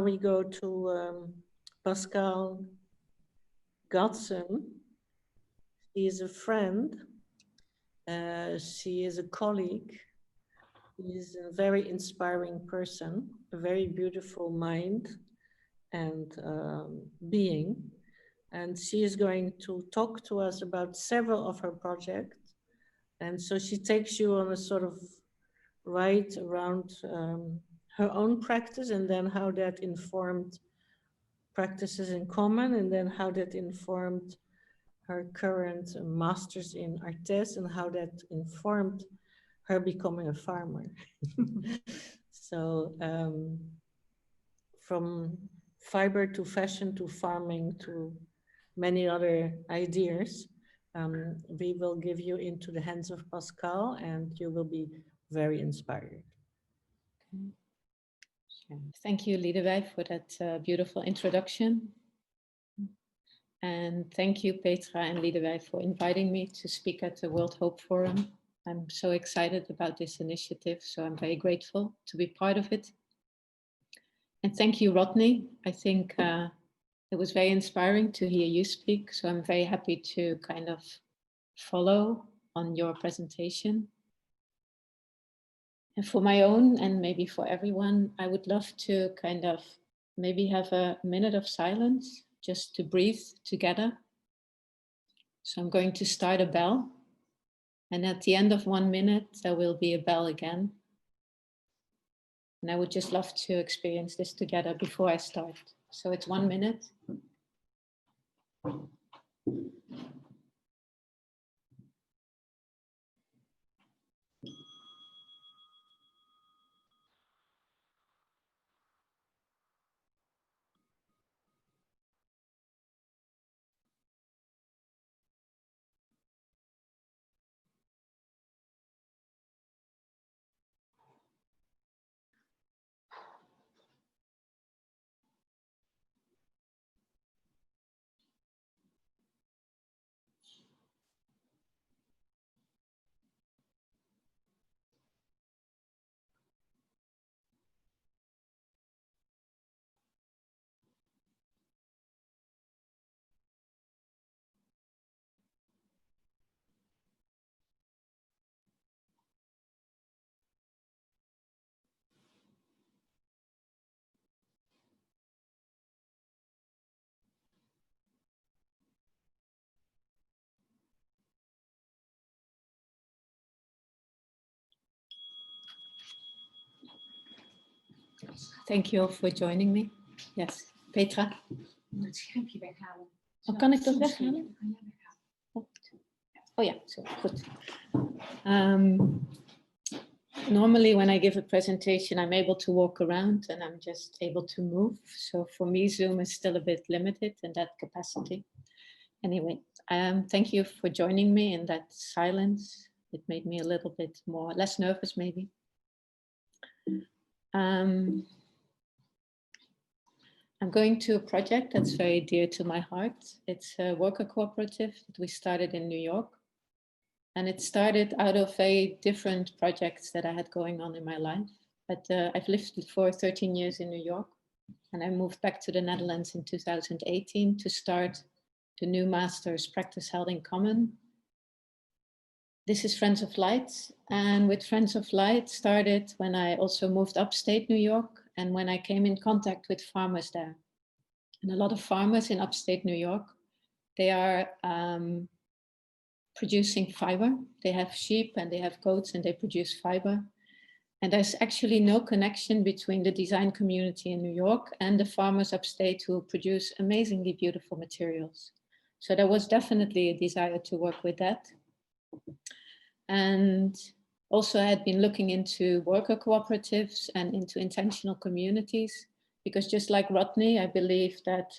we go to Pascale Gatzen. She is a friend. She is a colleague. She is a very inspiring person, a very beautiful mind and being. And she is going to talk to us about several of her projects. And so she takes you on a sort of ride around her own practice, and then how that informed practices in common, and then how that informed her current master's in Artes, and how that informed her becoming a farmer. So from fiber to fashion to farming to many other ideas, we will give you into the hands of Pascale, and you will be very inspired. Okay. Sure. Thank you, Liedewij, for that beautiful introduction. And thank you, Petra and Liedewij, for inviting me to speak at the World Hope Forum. I'm so excited about this initiative, so I'm very grateful to be part of it. And thank you, Rodney. I think it was very inspiring to hear you speak, so I'm very happy to kind of follow on your presentation. And for my own, and maybe for everyone, I would love to kind of maybe have a minute of silence just to breathe together. So I'm going to start a bell. And at the end of 1 minute, there will be a bell again. And I would just love to experience this together before I start. So it's 1 minute. Thank you all for joining me. Yes, Petra. Het schermpje weghalen. Oh, kan ik dat weghalen? Oh ja, zo, goed. Normally when I give a presentation, I'm able to walk around and I'm just able to move. So for me, Zoom is still a bit limited in that capacity. Anyway, thank you for joining me in that silence. It made me a little bit less nervous maybe. I'm going to a project that's very dear to my heart. It's a worker cooperative that we started in New York. And it started out of very different projects that I had going on in my life. But I've lived for 13 years in New York. And I moved back to the Netherlands in 2018 to start the new master's practice held in common. This is Friends of Light. And with Friends of Light started when I also moved upstate New York and when I came in contact with farmers there. And a lot of farmers in upstate New York, they are producing fiber. They have sheep and they have goats and they produce fiber. And there's actually no connection between the design community in New York and the farmers upstate who produce amazingly beautiful materials. So there was definitely a desire to work with that. And also I had been looking into worker cooperatives and into intentional communities, because just like Rodney, I believe that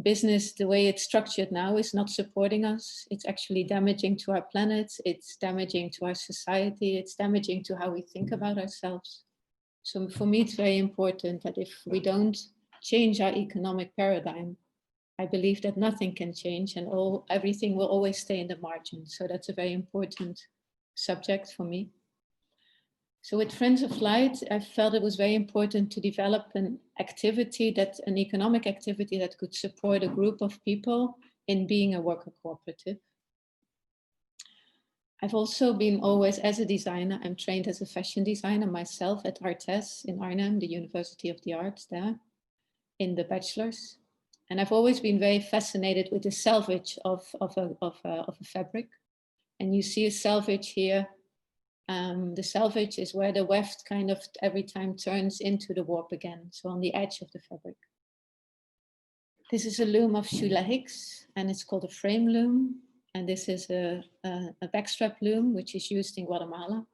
business, the way it's structured now, is not supporting us. It's actually damaging to our planet. It's damaging to our society. It's damaging to how we think about ourselves. So for me, it's very important that if we don't change our economic paradigm, I believe that nothing can change and everything will always stay in the margin. So that's a very important subject for me. So with Friends of Light, I felt it was very important to develop an economic activity that could support a group of people in being a worker cooperative. I've also been always, as a designer, I'm trained as a fashion designer myself at Artes in Arnhem, the University of the Arts there, in the bachelor's. And I've always been very fascinated with the selvage of a fabric. And you see a selvage here. The selvage is where the weft kind of every time turns into the warp again. So on the edge of the fabric. This is a loom of Shula Hicks, and it's called a frame loom. And this is a backstrap loom, which is used in Guatemala.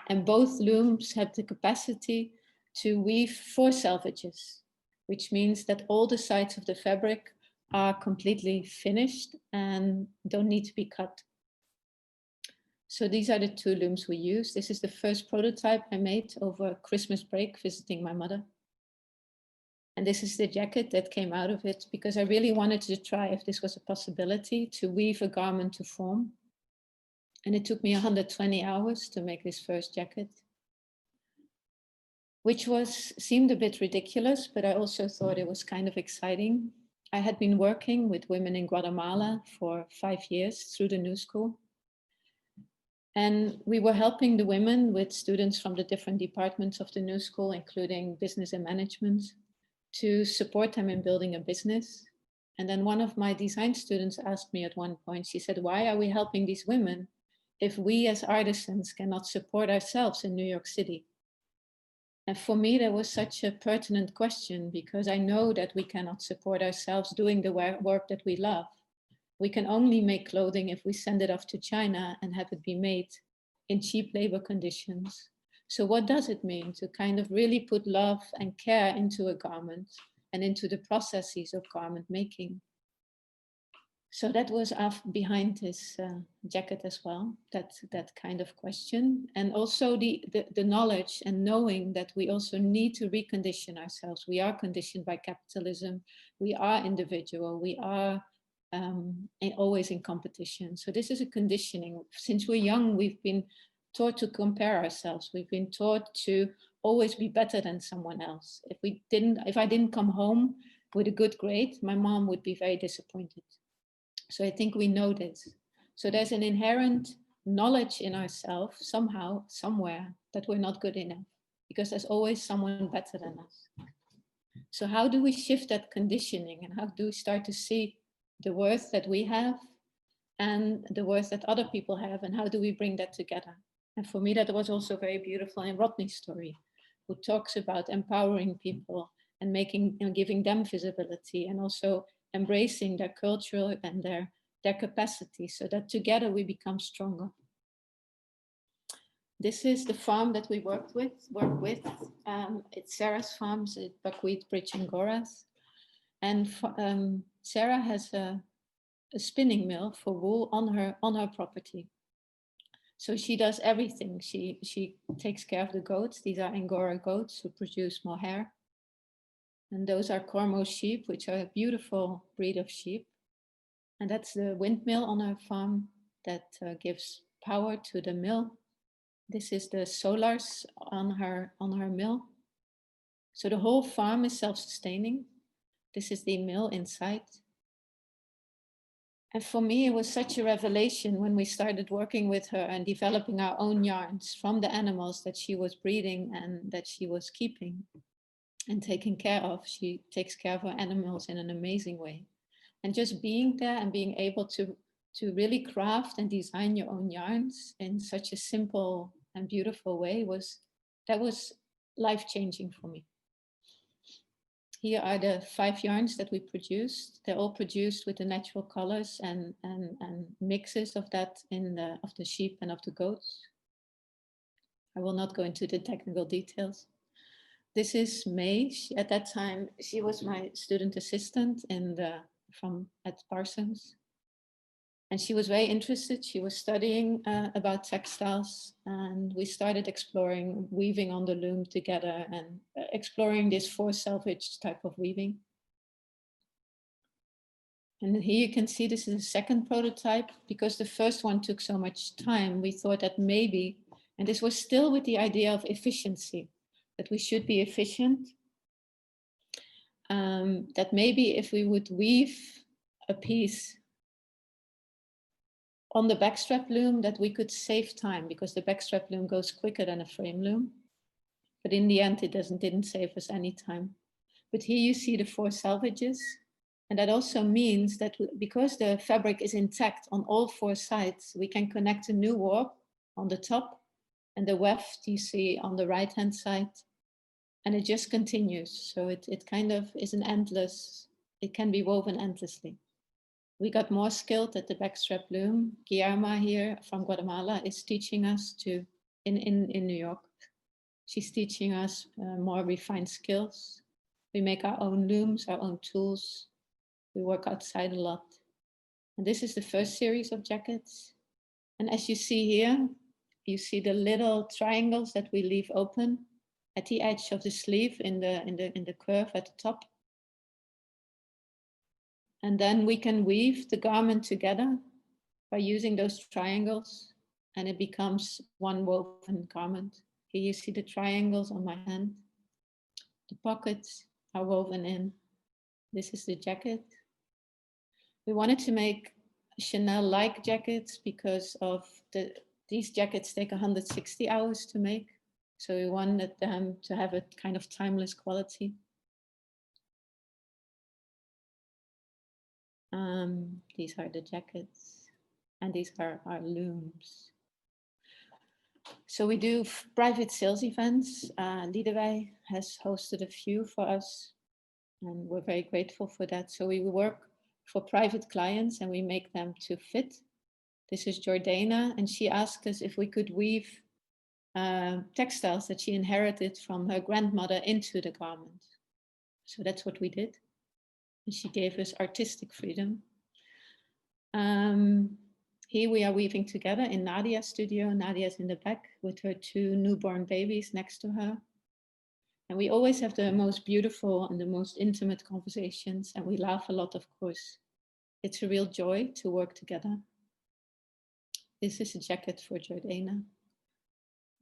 And both looms have the capacity to weave 4 selvages, which means that all the sides of the fabric are completely finished and don't need to be cut. So these are the 2 looms we use. This is the first prototype I made over Christmas break, visiting my mother. And this is the jacket that came out of it, because I really wanted to try if this was a possibility to weave a garment to form. And it took me 120 hours to make this first jacket, which seemed a bit ridiculous, but I also thought it was kind of exciting. I had been working with women in Guatemala for 5 years through the New School. And we were helping the women with students from the different departments of the New School, including business and management, to support them in building a business. And then one of my design students asked me at one point, she said, why are we helping these women if we as artisans cannot support ourselves in New York City? And for me, that was such a pertinent question, because I know that we cannot support ourselves doing the work that we love. We can only make clothing if we send it off to China and have it be made in cheap labor conditions. So what does it mean to kind of really put love and care into a garment and into the processes of garment making? So that was behind this jacket as well, that kind of question. And also the knowledge and knowing that we also need to recondition ourselves. We are conditioned by capitalism. We are individual. We are always in competition. So this is a conditioning. Since we're young, we've been taught to compare ourselves. We've been taught to always be better than someone else. If I didn't come home with a good grade, my mom would be very disappointed. So I think we know this. So there's an inherent knowledge in ourselves somehow, somewhere, that we're not good enough, because there's always someone better than us. So how do we shift that conditioning, and how do we start to see the worth that we have and the worth that other people have, and how do we bring that together? And for me, that was also very beautiful in Rodney's story, who talks about empowering people and giving them visibility, and also embracing their culture and their capacity, so that together we become stronger. This is the farm that we work with. It's Sarah's farms at Buckwheat Bridge in Gorath. And Sarah has a spinning mill for wool on her property. So she does everything. She takes care of the goats. These are Angora goats who produce mohair. And those are Cormo sheep, which are a beautiful breed of sheep. And that's the windmill on her farm that gives power to the mill. This is the solars on her mill. So the whole farm is self-sustaining. This is the mill inside. And for me, it was such a revelation when we started working with her and developing our own yarns from the animals that she was breeding and that she was keeping and taking care of. She takes care of her animals in an amazing way. And just being there and being able to really craft and design your own yarns in such a simple and beautiful way was life-changing for me. Here are the 5 yarns that we produced. They're all produced with the natural colors and mixes of that of the sheep and of the goats. I will not go into the technical details. This is May. At that time, she was my student assistant at Parsons. And she was very interested. She was studying about textiles, and we started exploring weaving on the loom together and exploring this 4 selvage type of weaving. And here you can see this is a second prototype. Because the first one took so much time, we thought that maybe And this was still with the idea of efficiency, that we should be efficient. That maybe if we would weave a piece on the backstrap loom, that we could save time, because the backstrap loom goes quicker than a frame loom. But in the end, it didn't save us any time. But here you see the 4 selvages. And that also means that because the fabric is intact on all 4 sides, we can connect a new warp on the top and the weft you see on the right-hand side. And it just continues. So it kind of is an endless, it can be woven endlessly. We got more skilled at the backstrap loom. Guillerma here from Guatemala is teaching us in New York. She's teaching us more refined skills. We make our own looms, our own tools. We work outside a lot. And this is the first series of jackets. And as you see here, you see the little triangles that we leave open at the edge of the sleeve in the curve at the top. And then we can weave the garment together by using those triangles, and it becomes one woven garment. Here you see the triangles on my hand. The pockets are woven in. This is the jacket. We wanted to make Chanel-like jackets because of these jackets take 160 hours to make. So we wanted them to have a kind of timeless quality. These are the jackets, and these are our looms. So we do private sales events. Liedewij has hosted a few for us, and we're very grateful for that. So we work for private clients and we make them to fit. This is Jordana, and she asked us if we could weave textiles that she inherited from her grandmother into the garment. So that's what we did. And she gave us artistic freedom. Here we are weaving together in Nadia's studio. Nadia's in the back with her 2 newborn babies next to her. And we always have the most beautiful and the most intimate conversations, and we laugh a lot, of course. It's a real joy to work together. This is a jacket for Jordana.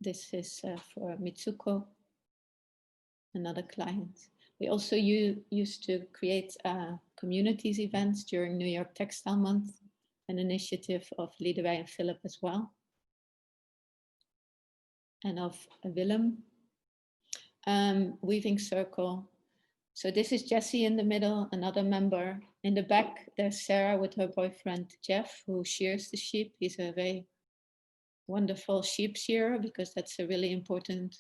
This is for Mitsuko, another client. We also used to create communities events during New York Textile Month, an initiative of Liedewij and Philip as well, and of Willem. Weaving circle. So this is Jessie in the middle, another member. In the back, there's Sarah with her boyfriend, Jeff, who shears the sheep. He's a very wonderful sheep shearer because that's a really important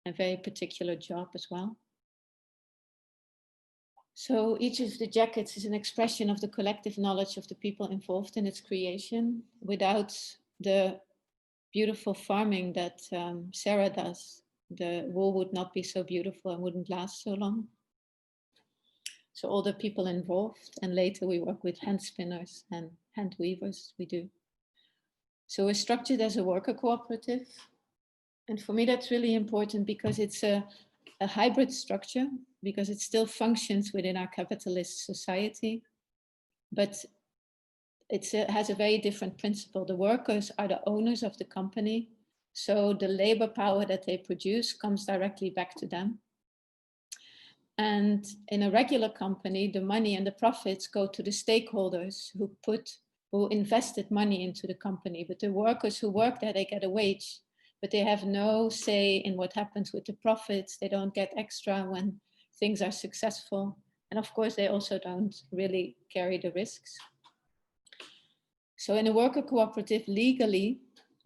and very particular job as well. So each of the jackets is an expression of the collective knowledge of the people involved in its creation. Without the beautiful farming that Sarah does, the wool would not be so beautiful and wouldn't last so long. So all the people involved, and later we work with hand spinners and hand weavers, we do. So we're structured as a worker cooperative. And for me, that's really important because it's a hybrid structure, because it still functions within our capitalist society, but it has a very different principle. The workers are the owners of the company, so the labor power that they produce comes directly back to them. And in a regular company, the money and the profits go to the stakeholders who invested money into the company, but the workers who work there, they get a wage, but they have no say in what happens with the profits. They don't get extra when things are successful. And of course, they also don't really carry the risks. So in a worker cooperative, legally,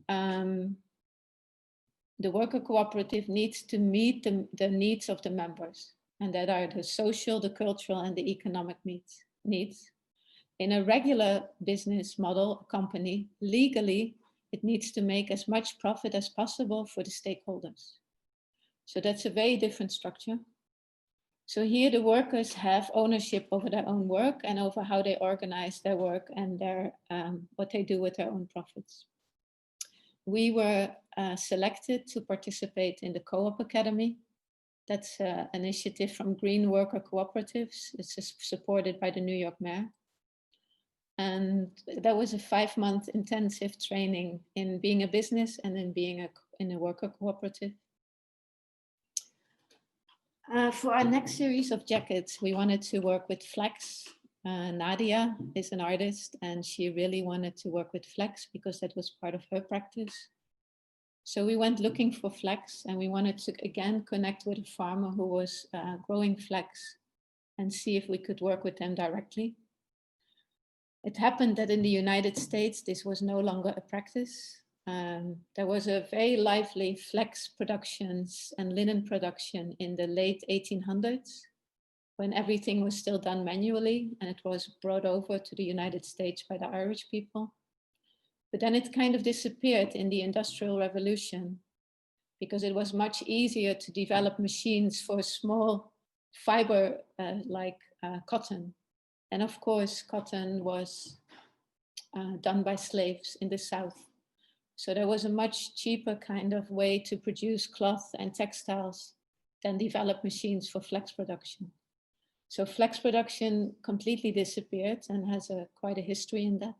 the worker cooperative needs to meet the needs of the members, and that are the social, the cultural, and the economic needs. In a regular business model company, legally, it needs to make as much profit as possible for the stakeholders. So that's a very different structure. So here the workers have ownership over their own work and over how they organize their work and what they do with their own profits. We were selected to participate in the Co-op Academy. That's an initiative from Green Worker Cooperatives. It's supported by the New York Mayor. And that was a 5-month intensive training in being a business and in being in a worker cooperative. For our next series of jackets, we wanted to work with flax. Nadia is an artist and she really wanted to work with flax because that was part of her practice. So we went looking for flax and we wanted to again connect with a farmer who was growing flax and see if we could work with them directly. It happened that in the United States, this was no longer a practice. There was a very lively flax productions and linen production in the late 1800s when everything was still done manually and it was brought over to the United States by the Irish people. But then it kind of disappeared in the Industrial Revolution because it was much easier to develop machines for small fiber like cotton. And of course, cotton was done by slaves in the South. So there was a much cheaper kind of way to produce cloth and textiles than develop machines for flax production. So flax production completely disappeared and has quite a history in that.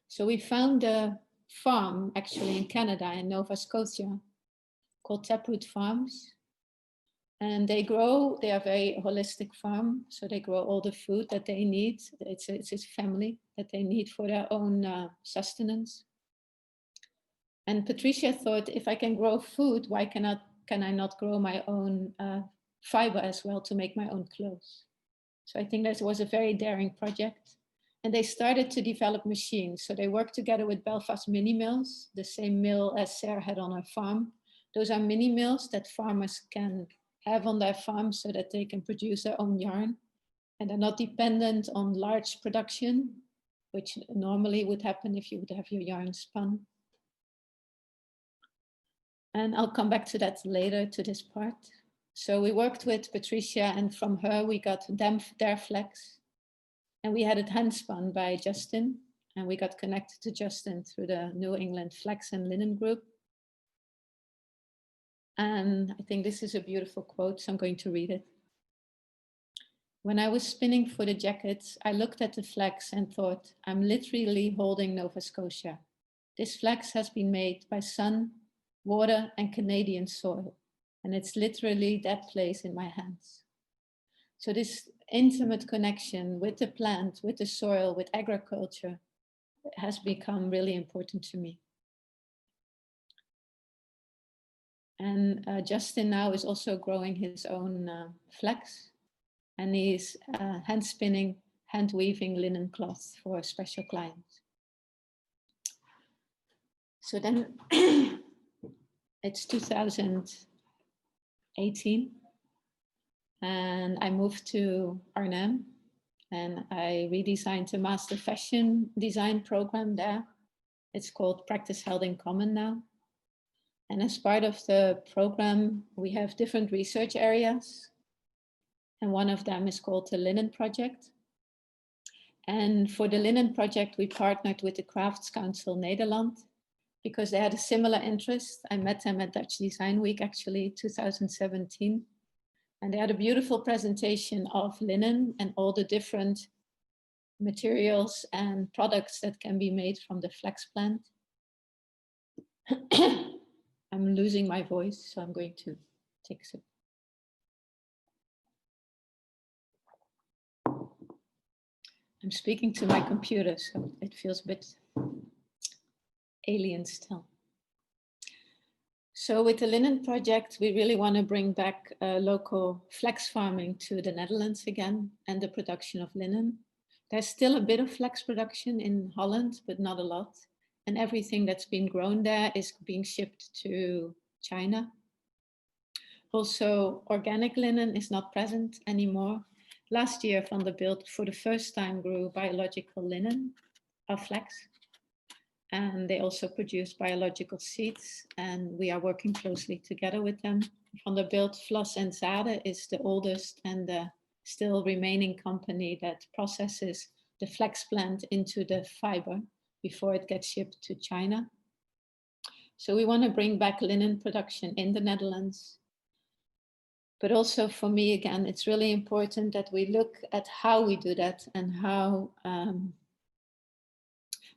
So we found a farm actually in Canada, in Nova Scotia, called Taproot Farms. And they are very holistic farm. So they grow all the food that they need. It's a family that they need for their own sustenance. And Patricia thought, if I can grow food, why can I not grow my own fiber as well to make my own clothes? So I think that was a very daring project. And they started to develop machines. So they worked together with Belfast mini mills, the same mill as Sarah had on her farm. Those are mini mills that farmers can have on their farm so that they can produce their own yarn. And they're not dependent on large production, which normally would happen if you would have your yarn spun. And I'll come back to that later, to this part. So we worked with Patricia and from her we got their flax. And we had it hand spun by Justin. And we got connected to Justin through the New England Flax and Linen Group. And I think this is a beautiful quote, so I'm going to read it. When I was spinning for the jackets, I looked at the flax and thought, I'm literally holding Nova Scotia. This flax has been made by sun, water, and Canadian soil. And it's literally that place in my hands. So this intimate connection with the plant, with the soil, with agriculture has become really important to me. And Justin now is also growing his own flax, and he's hand spinning, hand weaving linen cloth for special clients. So then it's 2018, and I moved to Arnhem, and I redesigned a master fashion design program there. It's called Practice Held in Common now. And as part of the program, we have different research areas. And one of them is called the Linen Project. And for the Linen Project, we partnered with the Crafts Council Nederland because they had a similar interest. I met them at Dutch Design Week, actually, 2017. And they had a beautiful presentation of linen and all the different materials and products that can be made from the flax plant. I'm losing my voice, so I'm going to take a sip. I'm speaking to my computer, so it feels a bit alien still. So with the Linen Project, we really want to bring back local flax farming to the Netherlands again and the production of linen. There's still a bit of flax production in Holland, but not a lot. And everything that's been grown there is being shipped to China. Also, organic linen is not present anymore. Last year, Van der Bilt for the first time grew biological linen of flax. And they also produce biological seeds, and we are working closely together with them. Van der Bilt Vlas en Zaden is the oldest and the still remaining company that processes the flax plant into the fiber before it gets shipped to China. So we want to bring back linen production in the Netherlands. But also for me, again, it's really important that we look at how we do that and how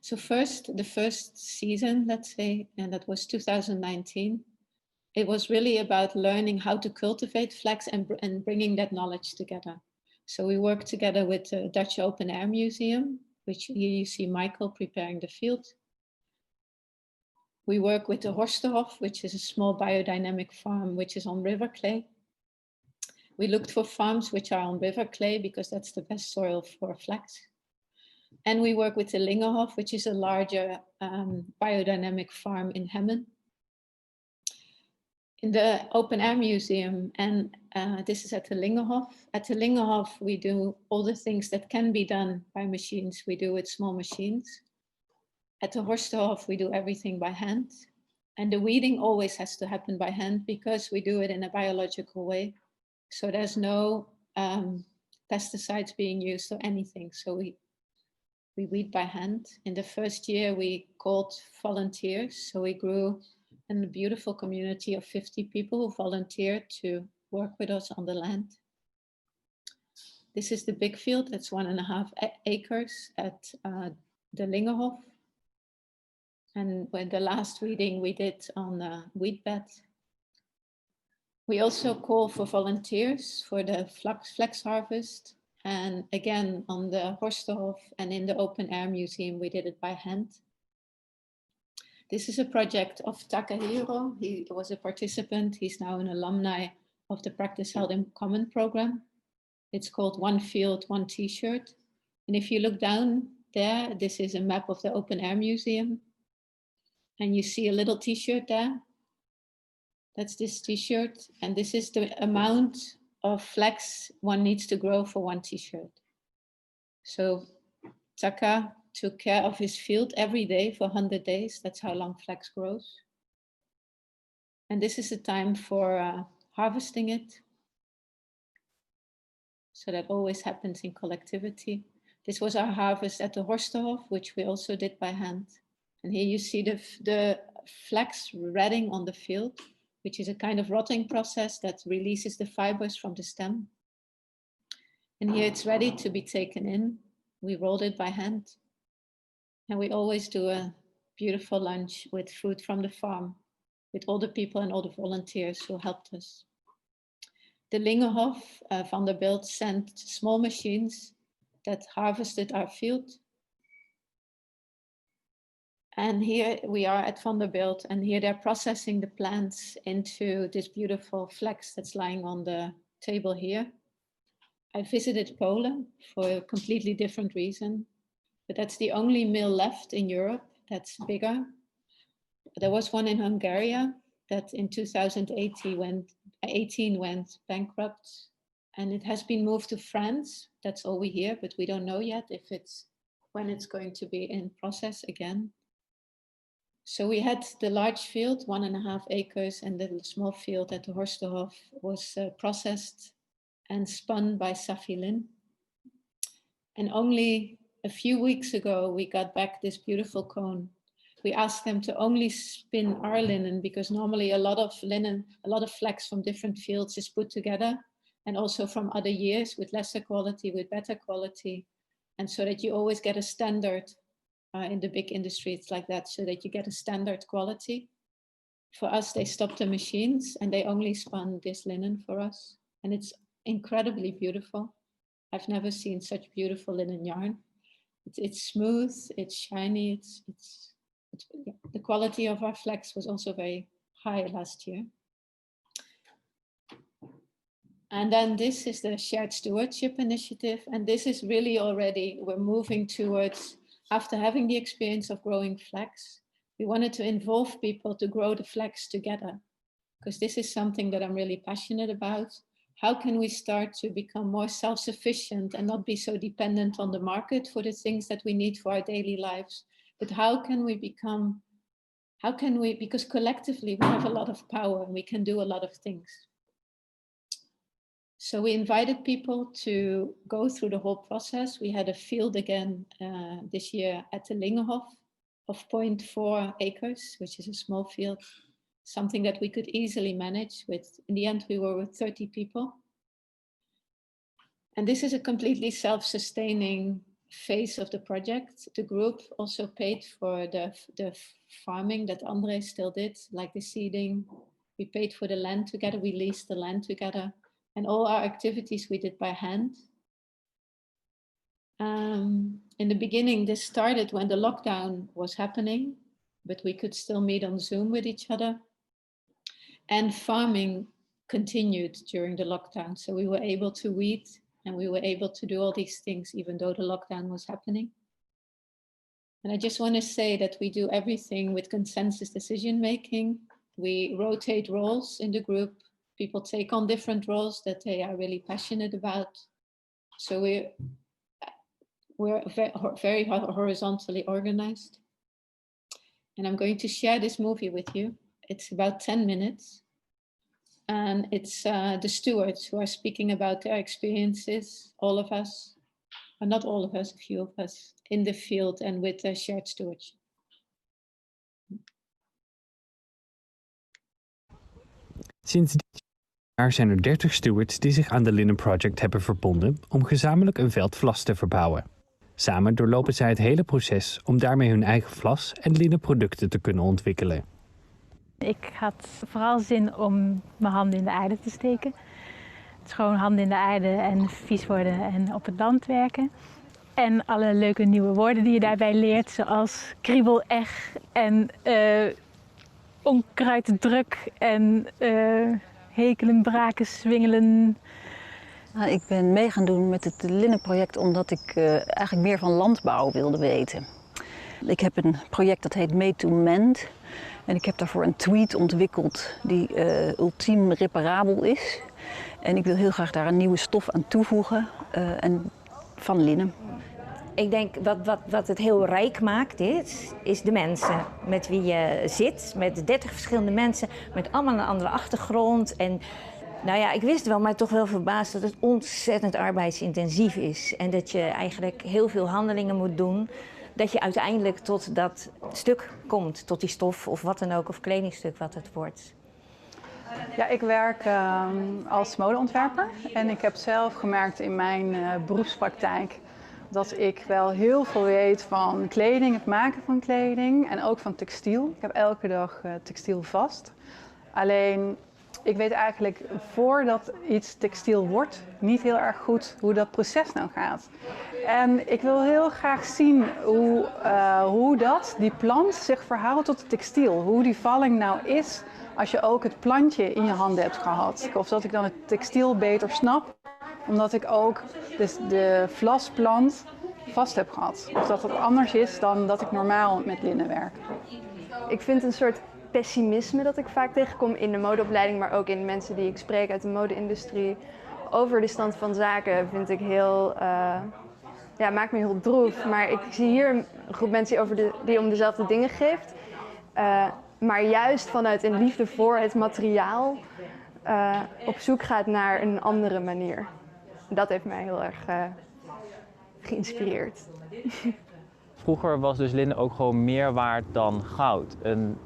So the first season, let's say, and that was 2019, it was really about learning how to cultivate flax and bringing that knowledge together. So we worked together with the Dutch Open Air Museum, which here you see Michael preparing the field. We work with the Horsterhof, which is a small biodynamic farm, which is on river clay. We looked for farms which are on river clay because that's the best soil for flax. And we work with the Lingerhof, which is a larger biodynamic farm in Hemmen. In the Open Air Museum, and this is at the Lingerhof. At the Lingerhof, we do all the things that can be done by machines, we do with small machines. At the Horsterhof, we do everything by hand. And the weeding always has to happen by hand because we do it in a biological way. So there's no pesticides being used or anything. So we weed by hand. In the first year, we called volunteers. So we grew a beautiful community of 50 people who volunteered to work with us on the land. This is the big field. That's 1.5 acres at the Lingerhof. And when the last weeding we did on the wheat bed. We also call for volunteers for the flax harvest. And again, on the Horsterhof and in the Open Air Museum, we did it by hand. This is a project of Takahiro. He was a participant. He's now an alumni of the Practice Held in Common program. It's called One Field, One T-shirt. And if you look down there, this is a map of the Open Air Museum. And you see a little T-shirt there. That's this T-shirt. And this is the amount of flax one needs to grow for one T-shirt. So Taka took care of his field every day for 100 days. That's how long flax grows. And this is the time for harvesting it. So that always happens in collectivity. This was our harvest at the Horsterhof, which we also did by hand. And here you see the flax redding on the field, which is a kind of rotting process that releases the fibers from the stem. And here it's ready to be taken in. We rolled it by hand. And we always do a beautiful lunch with food from the farm, with all the people and all the volunteers who helped us. The Lingerhof, Vanderbilt sent small machines that harvested our field. And here we are at Vanderbilt, and here they're processing the plants into this beautiful flax that's lying on the table here. I visited Poland for a completely different reason, but that's the only mill left in Europe that's bigger. There was one in Hungary that in 2018 went bankrupt, and it has been moved to France. That's all we hear, but we don't know yet when it's going to be in process again. So we had the large field, 1.5 acres, and the small field at the Horsterhof was processed and spun by Safi Lin. And only a few weeks ago, we got back this beautiful cone. We asked them to only spin our linen because normally a lot of linen, a lot of flax from different fields is put together, and also from other years with lesser quality, with better quality. And so that you always get a standard. In the big industry, it's like that, so that you get a standard quality. For us, they stopped the machines and they only spun this linen for us. And it's incredibly beautiful. I've never seen such beautiful linen yarn. It's smooth, it's shiny, the quality of our flax was also very high last year. And then this is the Shared Stewardship Initiative. And this is really already, we're moving towards, after having the experience of growing flax, we wanted to involve people to grow the flax together, because this is something that I'm really passionate about. How can we start to become more self-sufficient and not be so dependent on the market for the things that we need for our daily lives? But how can we, because collectively we have a lot of power and we can do a lot of things. So we invited people to go through the whole process. We had a field again this year at the Lingerhof of 0.4 acres, which is a small field, something that we could easily manage with. In the end, we were with 30 people. And this is a completely self-sustaining phase of the project. The group also paid for the farming that André still did, like the seeding. We paid for the land together, we leased the land together, and all our activities we did by hand. In the beginning, this started when the lockdown was happening, but we could still meet on Zoom with each other. And farming continued during the lockdown. So we were able to weed and we were able to do all these things, even though the lockdown was happening. And I just want to say that we do everything with consensus decision-making. We rotate roles in the group. People take on different roles that they are really passionate about. So we're very horizontally organized. And I'm going to share this movie with you. It's about 10 minutes. And it's the stewards who are speaking about their experiences, all of us, or not all of us, a few of us, in the field and with shared stewardship. Sinds dit jaar zijn er 30 stewards die zich aan de Linnen Project hebben verbonden om gezamenlijk een veld vlas te verbouwen. Samen doorlopen zij het hele proces om daarmee hun eigen vlas en linnen producten te kunnen ontwikkelen. Ik had vooral zin om mijn handen in de aarde te steken. Het is gewoon handen in de aarde en vies worden en op het land werken. En alle leuke nieuwe woorden die je daarbij leert, zoals kriebel-eg en onkruiddruk en hekelen, braken, swingelen. Ik ben mee gaan doen met het Linnenproject omdat ik eigenlijk meer van landbouw wilde weten. Ik heb een project dat heet Made to Mend. En ik heb daarvoor een tweed ontwikkeld die ultiem reparabel is. En ik wil heel graag daar een nieuwe stof aan toevoegen en van linnen. Ik denk wat het heel rijk maakt is de mensen met wie je zit. Met 30 verschillende mensen, met allemaal een andere achtergrond. En nou ja, ik wist wel, maar toch wel verbaasd dat het ontzettend arbeidsintensief is. En dat je eigenlijk heel veel handelingen moet doen. Dat je uiteindelijk tot dat stuk komt, tot die stof of wat dan ook, of kledingstuk wat het wordt. Ja, ik werk als modeontwerper en ik heb zelf gemerkt in mijn beroepspraktijk dat ik wel heel veel weet van kleding, het maken van kleding en ook van textiel. Ik heb elke dag textiel vast. Alleen, ik weet eigenlijk voordat iets textiel wordt niet heel erg goed hoe dat proces nou gaat. En ik wil heel graag zien hoe die plant zich verhoudt tot het textiel. Hoe die valling nou is als je ook het plantje in je handen hebt gehad. Of dat ik dan het textiel beter snap, omdat ik ook de vlasplant vast heb gehad. Of dat het anders is dan dat ik normaal met linnen werk. Ik vind een soort pessimisme dat ik vaak tegenkom in de modeopleiding, maar ook in mensen die ik spreek uit de mode-industrie. Over de stand van zaken vind ik heel, maakt me heel droef. Maar ik zie hier een groep mensen die om dezelfde dingen geeft. Maar juist vanuit een liefde voor het materiaal op zoek gaat naar een andere manier. Dat heeft mij heel erg geïnspireerd. Vroeger was dus linnen ook gewoon meer waard dan goud.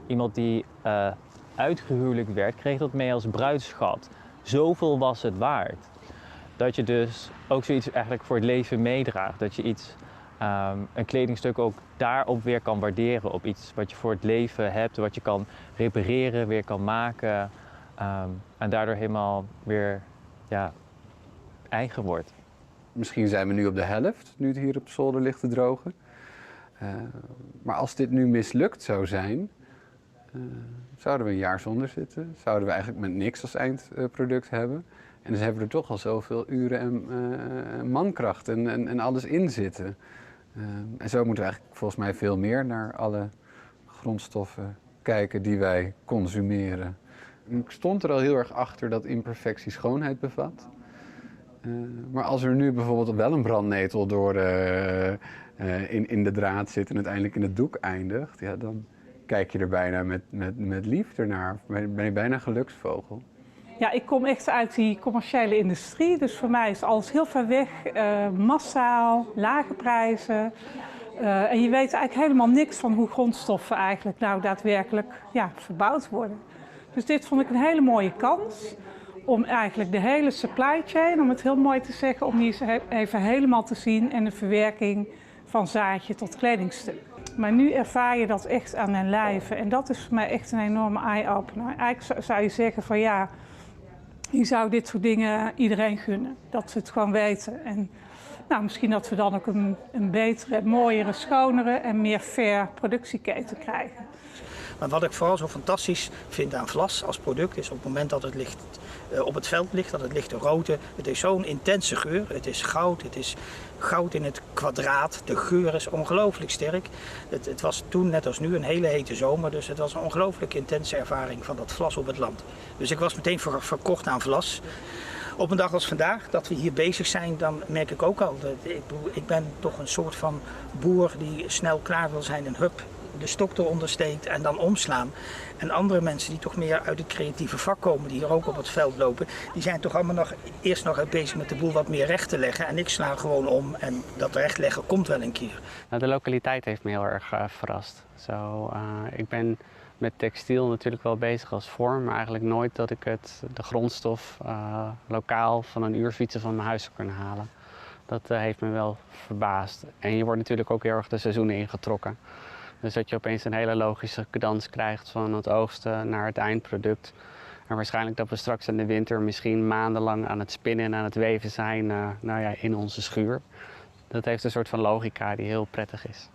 Iemand die uitgehuwelijkt werd, kreeg dat mee als bruidsschat. Zoveel was het waard. Dat je dus ook zoiets eigenlijk voor het leven meedraagt. Dat je een kledingstuk ook daarop weer kan waarderen. Op iets wat je voor het leven hebt, wat je kan repareren, weer kan maken. En daardoor helemaal weer eigen wordt. Misschien zijn we nu op de helft, nu het hier op de zolder ligt te drogen. Maar als dit nu mislukt zou zijn, zouden we een jaar zonder zitten. Zouden we eigenlijk met niks als eindproduct hebben. En dus hebben we er toch al zoveel uren en mankracht en alles in zitten. En zo moeten we eigenlijk volgens mij veel meer naar alle grondstoffen kijken die wij consumeren. Ik stond er al heel erg achter dat imperfectie schoonheid bevat. Maar als er nu bijvoorbeeld wel een brandnetel door in de draad zit en uiteindelijk in het doek eindigt, ja, dan kijk je er bijna met liefde naar. Ben je bijna een geluksvogel. Ja, ik kom echt uit die commerciële industrie, dus voor mij is alles heel ver weg, massaal, lage prijzen. En je weet eigenlijk helemaal niks van hoe grondstoffen eigenlijk nou daadwerkelijk verbouwd worden. Dus dit vond ik een hele mooie kans om eigenlijk de hele supply chain, om het heel mooi te zeggen, om die eens even helemaal te zien en de verwerking van zaadje tot kledingstuk. Maar nu ervaar je dat echt aan den lijve en dat is voor mij echt een enorme eye-opener. Eigenlijk zou je zeggen van ja, je zou dit soort dingen iedereen gunnen, dat ze het gewoon weten. En nou, misschien dat we dan ook een betere, mooiere, schonere en meer fair productieketen krijgen. Maar wat ik vooral zo fantastisch vind aan vlas als product is op het moment dat het op het veld ligt, dat het ligt te roten. Het is zo'n intense geur. Het is goud in het kwadraat. De geur is ongelooflijk sterk. Het was toen net als nu een hele hete zomer, dus het was een ongelooflijk intense ervaring van dat vlas op het land. Dus ik was meteen verkocht aan vlas. Op een dag als vandaag, dat we hier bezig zijn, dan merk ik ook al dat ik ben toch een soort van boer die snel klaar wil zijn en hup, de stok eronder steekt en dan omslaan. En andere mensen die toch meer uit het creatieve vak komen, die hier ook op het veld lopen, die zijn toch allemaal eerst nog bezig met de boel wat meer recht te leggen. En ik sla gewoon om en dat rechtleggen komt wel een keer. Nou, de lokaliteit heeft me heel erg verrast. Ik ben met textiel natuurlijk wel bezig als vorm, maar eigenlijk nooit dat ik de grondstof lokaal van een uur fietsen van mijn huis zou kunnen halen. Dat heeft me wel verbaasd. En je wordt natuurlijk ook heel erg de seizoenen ingetrokken. Dus dat je opeens een hele logische cadans krijgt van het oogsten naar het eindproduct. En waarschijnlijk dat we straks in de winter misschien maandenlang aan het spinnen en aan het weven zijn in onze schuur. Dat heeft een soort van logica die heel prettig is.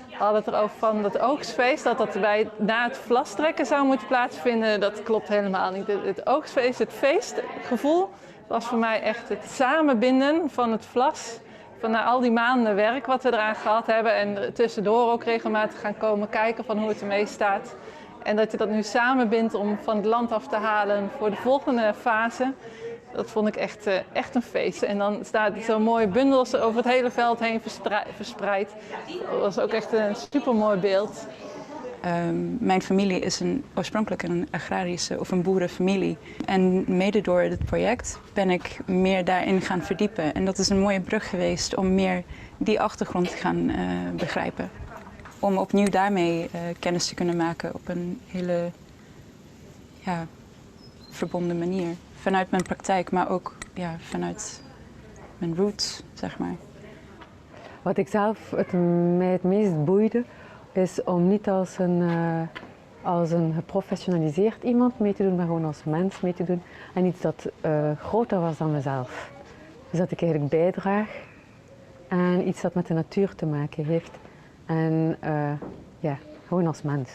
We hadden het erover van het oogstfeest, dat na het vlastrekken zou moeten plaatsvinden. Dat klopt helemaal niet. Het oogstfeest, het feestgevoel, was voor mij echt het samenbinden van het vlas. Van na al die maanden werk wat we eraan gehad hebben en tussendoor ook regelmatig gaan komen kijken van hoe het ermee staat. En dat je dat nu samenbindt om van het land af te halen voor de volgende fase. Dat vond ik echt een feest. En dan staat zo'n mooie bundels over het hele veld heen verspreid. Dat was ook echt een supermooi beeld. Mijn familie is oorspronkelijk een agrarische of een boerenfamilie. En mede door dit project ben ik meer daarin gaan verdiepen. En dat is een mooie brug geweest om meer die achtergrond te gaan begrijpen. Om opnieuw daarmee kennis te kunnen maken op een hele verbonden manier. Vanuit mijn praktijk, maar ook vanuit mijn roots, zeg maar. Wat ik zelf mij het meest boeide, is om niet als een geprofessionaliseerd iemand mee te doen, maar gewoon als mens mee te doen. En iets dat groter was dan mezelf. Dus dat ik eigenlijk bijdraag en iets dat met de natuur te maken heeft. En gewoon als mens.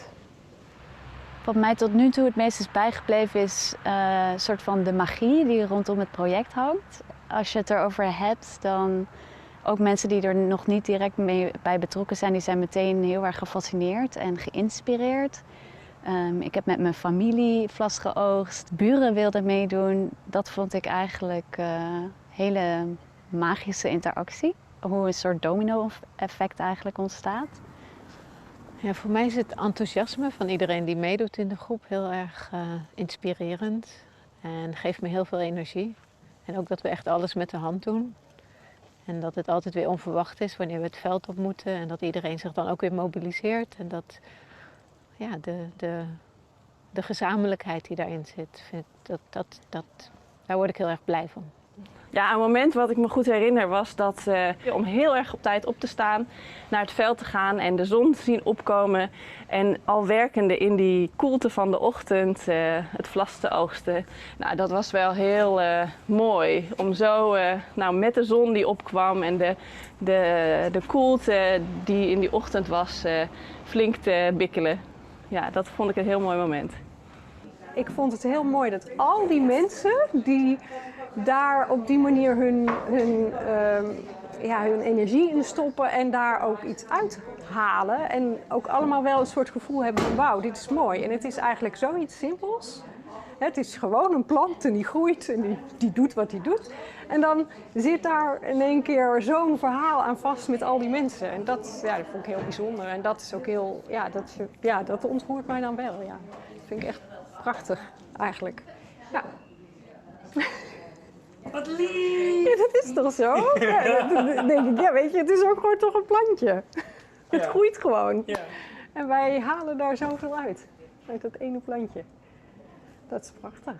Wat mij tot nu toe het meest is bijgebleven is een soort van de magie die rondom het project hangt. Als je het erover hebt, dan ook mensen die er nog niet direct bij betrokken zijn, die zijn meteen heel erg gefascineerd en geïnspireerd. Ik heb met mijn familie vlas geoogst, buren wilden meedoen. Dat vond ik eigenlijk een hele magische interactie. Hoe een soort domino-effect eigenlijk ontstaat. Ja, voor mij is het enthousiasme van iedereen die meedoet in de groep heel erg inspirerend. En geeft me heel veel energie. En ook dat we echt alles met de hand doen. En dat het altijd weer onverwacht is wanneer we het veld op moeten. En dat iedereen zich dan ook weer mobiliseert. En dat de gezamenlijkheid die daarin zit, daar word ik heel erg blij van. Ja, een moment wat ik me goed herinner was dat om heel erg op tijd op te staan, naar het veld te gaan en de zon te zien opkomen. En al werkende in die koelte van de ochtend het vlas te oogsten. Nou, dat was wel heel mooi om zo met de zon die opkwam en de koelte die in die ochtend was flink te bikkelen. Ja, dat vond ik een heel mooi moment. Ik vond het heel mooi dat al die mensen die daar op die manier hun energie in stoppen en daar ook iets uithalen. En ook allemaal wel een soort gevoel hebben van wauw, dit is mooi. En het is eigenlijk zoiets simpels. Het is gewoon een plant en die groeit en die doet wat die doet. En dan zit daar in één keer zo'n verhaal aan vast met al die mensen. En dat vond ik heel bijzonder. En dat is ook heel, dat ontroert mij dan wel. Ja. Dat vind ik echt prachtig eigenlijk. Ja. Wat lief! Ja, dat is toch zo? Ja, dan denk ik, weet je, het is ook gewoon toch een plantje. Het groeit gewoon. Ja. En wij halen daar zoveel uit dat ene plantje. Dat is prachtig.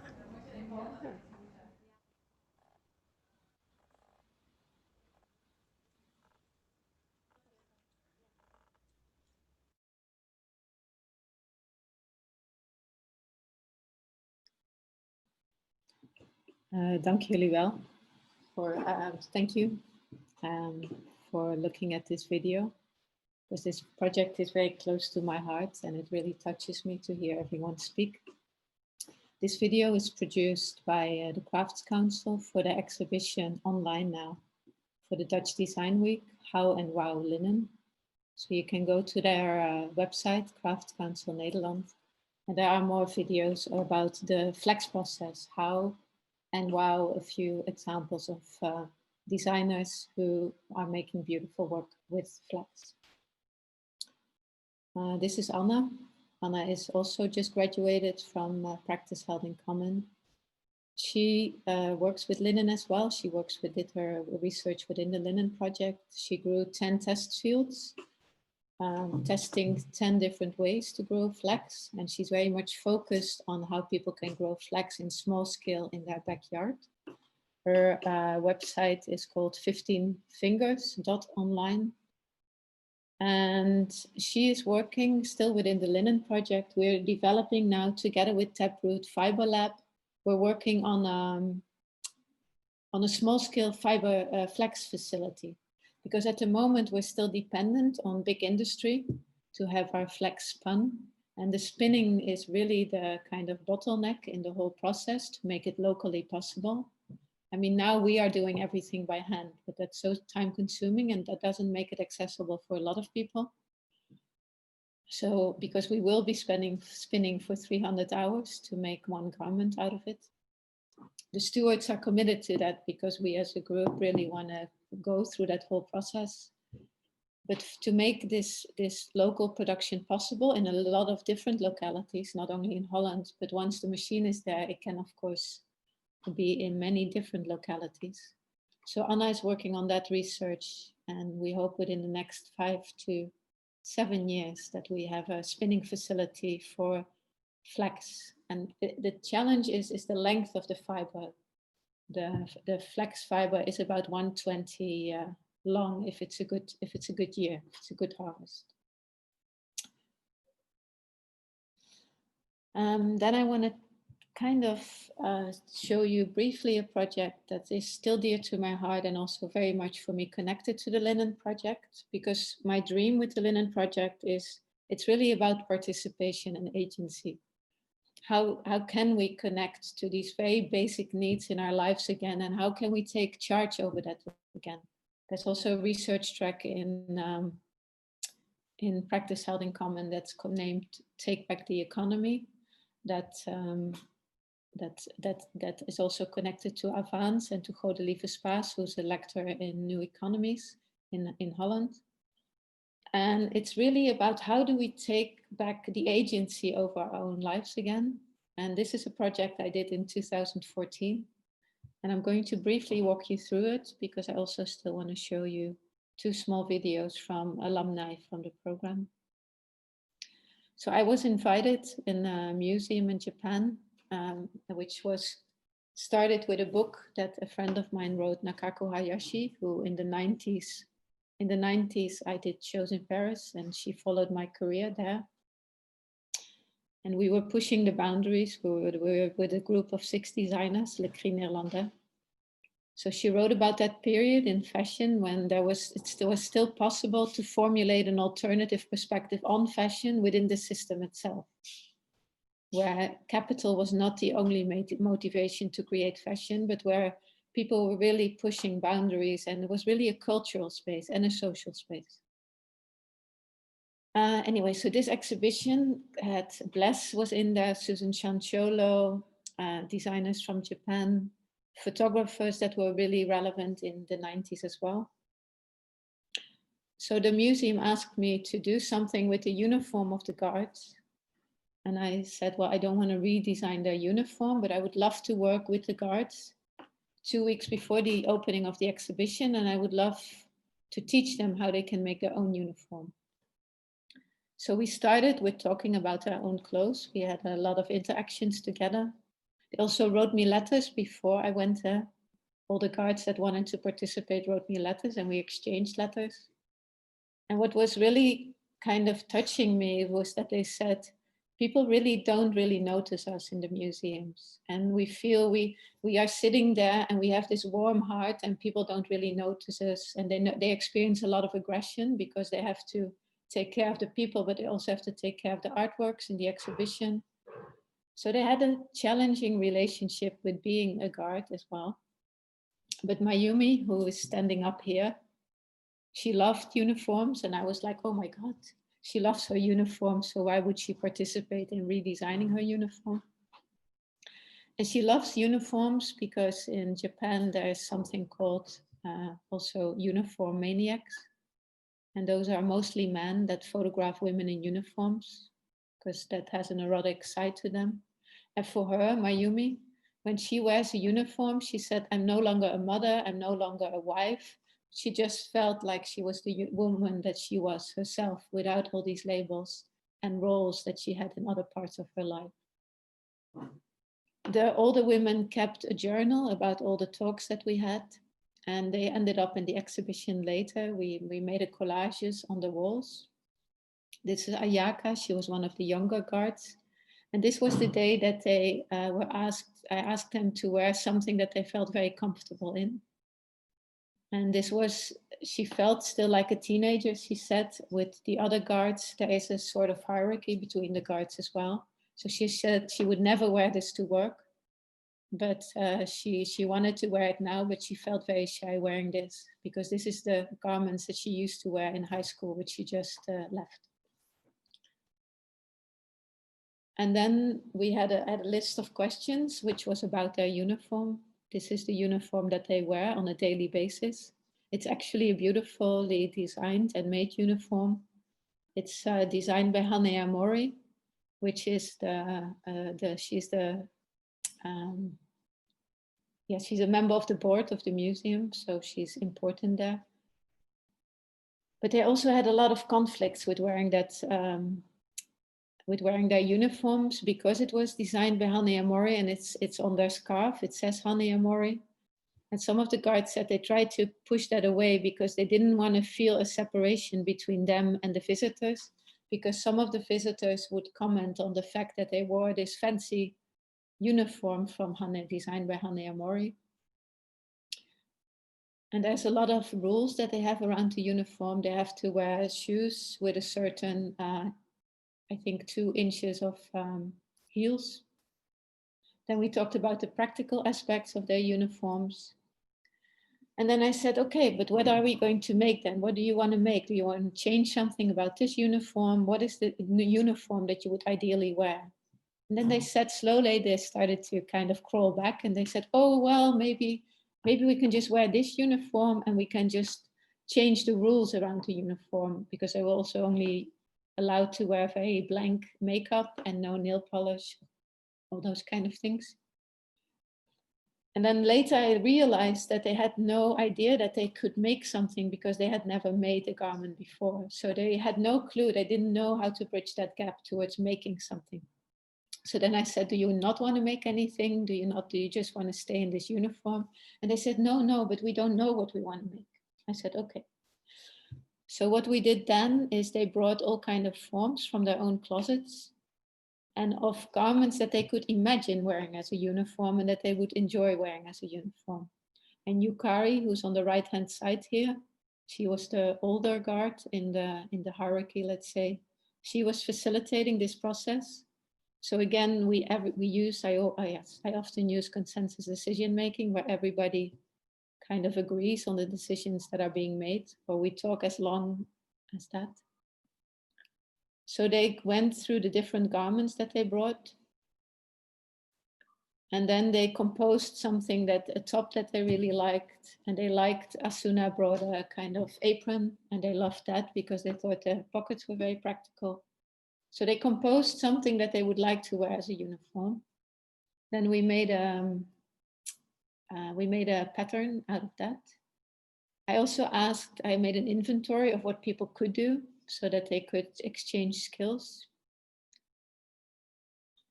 Dank jullie wel. Thank you for looking at this video, because this project is very close to my heart and it really touches me to hear everyone speak. This video is produced by the Crafts Council for the exhibition online now for the Dutch Design Week, How and Wow Linen. So you can go to their website, Crafts Council Nederland, and there are more videos about the flex process, how and wow, a few examples of designers who are making beautiful work with flax. This is Anna. Anna is also just graduated from Practice Held in Common. She works with linen as well. She did her research within the Linen Project. She grew 10 test fields, testing 10 different ways to grow flax. And she's very much focused on how people can grow flax in small scale in their backyard. Her website is called 15fingers.online. And she is working still within the Linen Project. We're developing now together with Taproot Fiber Lab. We're working on a small scale fiber flax facility, because at the moment we're still dependent on big industry to have our flax spun. And the spinning is really the kind of bottleneck in the whole process to make it locally possible. I mean, now we are doing everything by hand, but that's so time consuming and that doesn't make it accessible for a lot of people. So, because we will be spinning for 300 hours to make one garment out of it. The stewards are committed to that because we as a group really want to go through that whole process. But to make this local production possible in a lot of different localities, not only in Holland, but once the machine is there, it can of course be in many different localities. So Anna is working on that research, and we hope within the next 5 to 7 years that we have a spinning facility for flax. And the challenge is the length of the fiber. The flax fiber is about 120 long if it's a good year, if it's a good harvest. Then I want to kind of show you briefly a project that is still dear to my heart and also very much for me connected to the Linen Project, because my dream with the Linen Project is it's really about participation and agency. How can we connect to these very basic needs in our lives again, and how can we take charge over that again? There's also a research track in Practice Held in Common that's named Take Back the Economy, that is also connected to Avans and to Godelieve Spaas, who's a lecturer in New Economies in Holland. And it's really about how do we take back the agency over our own lives again. And this is a project I did in 2014. And I'm going to briefly walk you through it because I also still want to show you 2 small videos from alumni from the program. So I was invited in a museum in Japan, which was started with a book that a friend of mine wrote, Nakako Hayashi, who in the 90s I did shows in Paris, and she followed my career there. And we were pushing the boundaries. We were with a group of 6 designers, Le Cri Néerlandais. So she wrote about that period in fashion when it was still possible to formulate an alternative perspective on fashion within the system itself, where capital was not the only motivation to create fashion, but where people were really pushing boundaries, and it was really a cultural space and a social space. Anyway, so this exhibition had Bless was in there, Susan Chancholo, designers from Japan, photographers that were really relevant in the 90s as well. So the museum asked me to do something with the uniform of the guards. And I said, well, I don't want to redesign their uniform, but I would love to work with the guards 2 weeks before the opening of the exhibition. And I would love to teach them how they can make their own uniform. So we started with talking about our own clothes. We had a lot of interactions together. They also wrote me letters before I went there. All the guards that wanted to participate wrote me letters and we exchanged letters. And what was really kind of touching me was that they said, people really don't really notice us in the museums. And we feel we are sitting there and we have this warm heart and people don't really notice us. And they experience a lot of aggression because they have to take care of the people, but they also have to take care of the artworks in the exhibition. So they had a challenging relationship with being a guard as well. But Mayumi, who is standing up here, she loved uniforms. And I was like, oh my God, she loves her uniform. So why would she participate in redesigning her uniform? And she loves uniforms because in Japan, there's something called also uniform maniacs. And those are mostly men that photograph women in uniforms because that has an erotic side to them. And for her, Mayumi, when she wears a uniform, she said, I'm no longer a mother, I'm no longer a wife. She just felt like she was the woman that she was herself without all these labels and roles that she had in other parts of her life. All the women kept a journal about all the talks that we had, and they ended up in the exhibition later. We made a collages on the walls. This is Ayaka, she was one of the younger guards. And this was the day that they were asked, I asked them to wear something that they felt very comfortable in. And this was, she felt still like a teenager, she said, with the other guards. There is a sort of hierarchy between the guards as well. So she said she would never wear this to work, but she wanted to wear it now, but she felt very shy wearing this because this is the garments that she used to wear in high school, which she just left. And then we had a list of questions, which was about their uniform. This is the uniform that they wear on a daily basis. It's actually a beautifully designed and made uniform. It's designed by Hanea Mori, which is she's a member of the board of the museum, so she's important there. But they also had a lot of conflicts with wearing that. With wearing their uniforms because it was designed by Hanea Mori and it's on their scarf. It says Hanea Mori. And some of the guards said they tried to push that away because they didn't want to feel a separation between them and the visitors, because some of the visitors would comment on the fact that they wore this fancy uniform from designed by Hanea Mori. And there's a lot of rules that they have around the uniform. They have to wear shoes with a certain I think 2 inches of heels. Then we talked about the practical aspects of their uniforms. And then I said, okay, but what are we going to make then? What do you want to make? Do you want to change something about this uniform? What is the uniform that you would ideally wear? And then they said slowly, they started to kind of crawl back and they said, oh, well, maybe we can just wear this uniform and we can just change the rules around the uniform, because they were also only allowed to wear very blank makeup and no nail polish, all those kind of things. And then later I realized that they had no idea that they could make something because they had never made a garment before. So they had no clue, they didn't know how to bridge that gap towards making something. So then I said, do you not want to make anything? Do you just want to stay in this uniform? And they said, no, but we don't know what we want to make. I said, okay. So what we did then is they brought all kind of forms from their own closets and of garments that they could imagine wearing as a uniform and that they would enjoy wearing as a uniform. And Yukari, who's on the right-hand side here, she was the older guard in the hierarchy, let's say. She was facilitating this process. So again, I often use consensus decision-making where everybody kind of agrees on the decisions that are being made, or we talk as long as that. So they went through the different garments that they brought. And then they composed something a top that they really liked. And they liked, Asuna brought a kind of apron and they loved that because they thought the pockets were very practical. So they composed something that they would like to wear as a uniform. Then we made a pattern out of that. I made an inventory of what people could do so that they could exchange skills.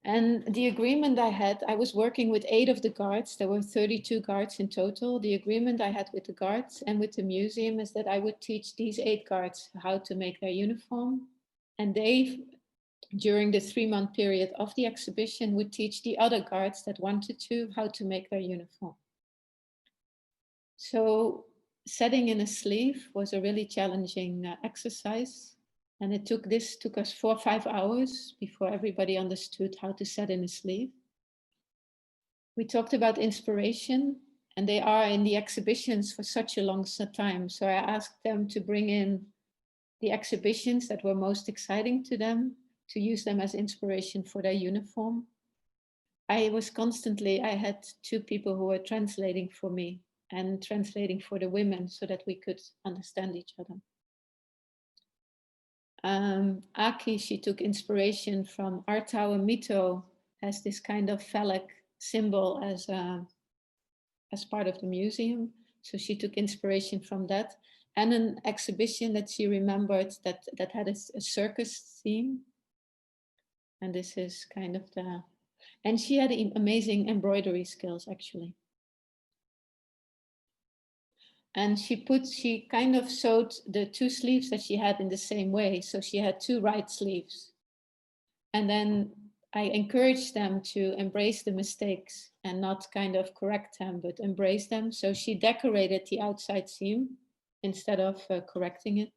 And the agreement I had, I was working with 8 of the guards. There were 32 guards in total. The agreement I had with the guards and with the museum is that I would teach these 8 guards how to make their uniform. And they, during the 3-month period of the exhibition, would teach the other guards that wanted to how to make their uniform. So setting in a sleeve was a really challenging exercise. And it took us 4 or 5 hours before everybody understood how to set in a sleeve. We talked about inspiration, and they are in the exhibitions for such a long time. So I asked them to bring in the exhibitions that were most exciting to them, to use them as inspiration for their uniform. I had 2 people who were translating for me and translating for the women so that we could understand each other. Aki, she took inspiration from our tower Mito, has this kind of phallic symbol as part of the museum. So she took inspiration from that, and an exhibition that she remembered that had a circus theme. And this is kind of and she had amazing embroidery skills actually. And she kind of sewed the 2 sleeves that she had in the same way. So she had 2 right sleeves. And then I encouraged them to embrace the mistakes and not kind of correct them, but embrace them. So she decorated the outside seam instead of correcting it.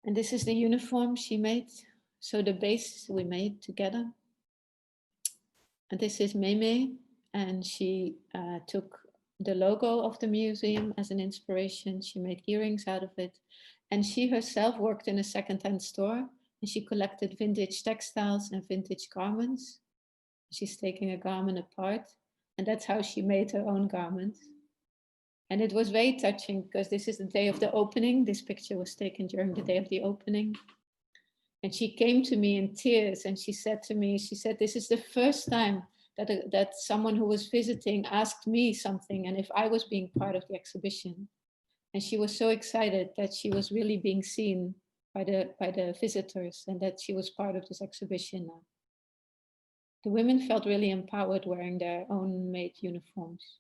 And this is the uniform she made. So the base we made together. And this is Meme, and she took the logo of the museum as an inspiration. She made earrings out of it. And she herself worked in a secondhand store, and she collected vintage textiles and vintage garments. She's taking a garment apart, and that's how she made her own garments. And it was very touching because this is the day of the opening. This picture was taken during the day of the opening. And she came to me in tears, and she said, this is the first time that someone who was visiting asked me something and if I was being part of the exhibition. And she was so excited that she was really being seen by the visitors and that she was part of this exhibition now. The women felt really empowered wearing their own made uniforms.